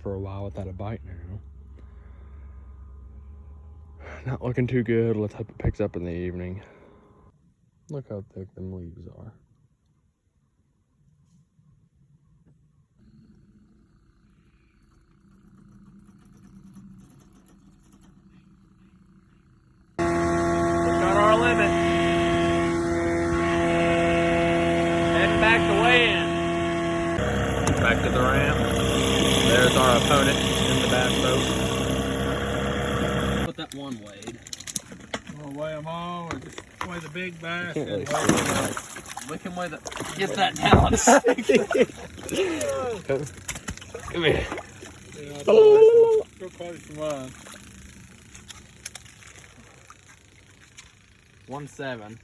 for a while without a bite now. Not looking too good. Let's hope it picks up in the evening. Look how thick them leaves are. Got our limit. Heading back to weigh-in. Back to the ramp. There's our opponent in the bass boat. What that one weighed. We'll weigh them all, or just weigh the big bass. Really We can weigh the. get that down. Come here. Yeah, go close to mine. 1.7.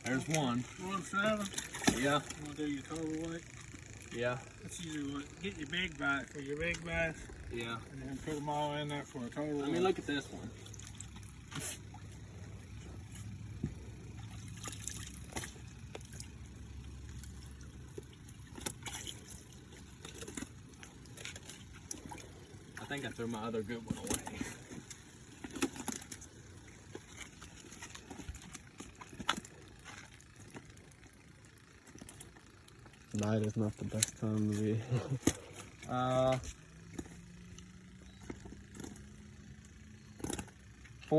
There's one. 1.7. Yeah. You want to do your total weight? Yeah. That's usually what. Get your big bass for your big bass, Yeah. and then put them all in there for a total. I mean, look at this one. I think I threw my other good one away. Night is not the best time to be. 4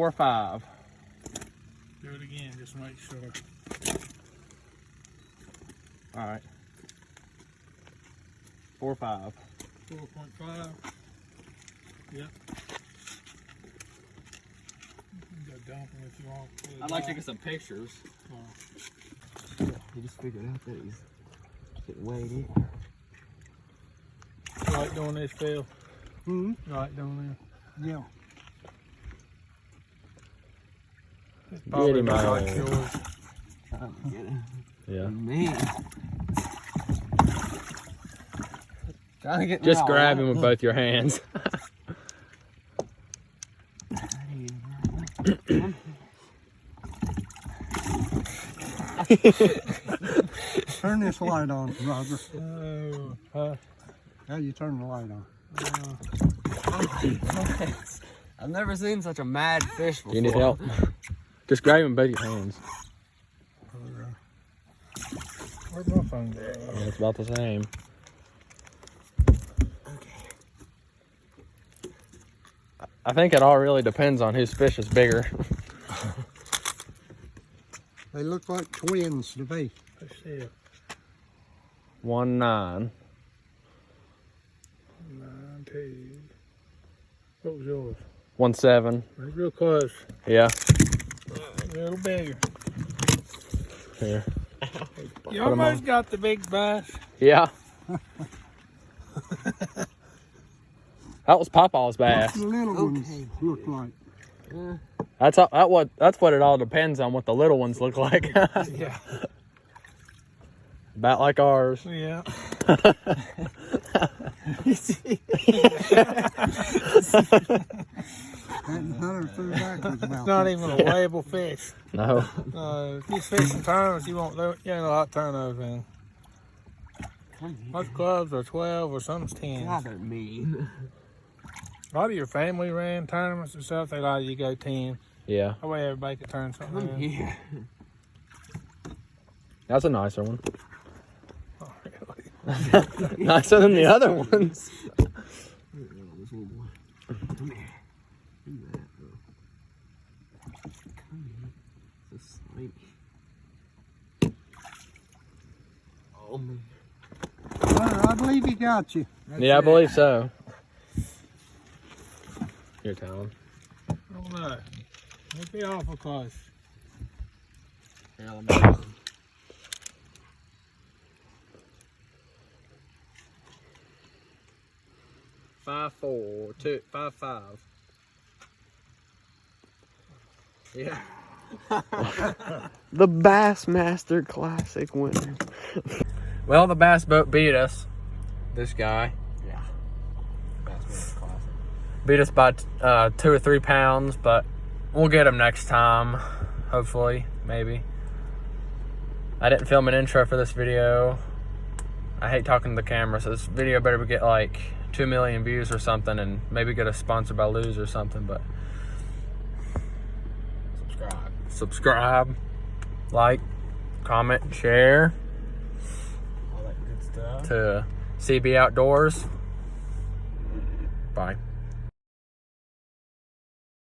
or 5. Do it again, just make sure. All right. 4 or 5. 4.5. Yep. You can go dump them if you want. I'd like to get some pictures. He just figured out that he's getting weighed. You like doing this, Phil? Hmm? You like doing this? Yeah. It's probably him about out. like yours. Yeah. Man. Trying to get just grab him with both your hands. Turn this light on, Roger. Oh, How you turn the light on? I've never seen such a mad fish before. You need help? Just grab him with both your hands. where'd my phone go? Yeah, it's about the same. I think it all really depends on whose fish is bigger. They look like twins to me. Let's see it. 1.9. 9, 2. What was yours? 1.7. It's real close. Yeah. A little bigger. Here. You 'em almost on. got the big bass. Yeah. That was Papa's bass. The little ones look like. That's what it all depends on what the little ones look like. Yeah. About like ours. Yeah. That hunter threw backwards about It's not that. even a weighable fish. No. If you fish in tournaments, you ain't a lot of turnovers in. Most clubs are 12 or some's 10. God, they're mean. A lot of your family ran tournaments and stuff, they like you go 10. Yeah. That way everybody could turn something Come in. here. That's a nicer one. Oh, really? Nicer than the other ones. Come here. Do that, bro. Come here. So slimy. Oh, man. Hunter, I believe he got you. Yeah, I believe so. Here, Talon. I don't know. It'd be awful close. Here, let me. 5.4, 5.5. Yeah. The Bassmaster Classic winner. Well, the bass boat beat us. This guy. Yeah. Bassmaster Classic. Beat us by 2 or 3 pounds, but we'll get him next time. Hopefully, maybe. I didn't film an intro for this video. I hate talking to the camera, so this video better get like 2 million views or something, and maybe get a sponsor by Lose or something. But subscribe, like, comment, share. All that good stuff. To CB Outdoors. Bye.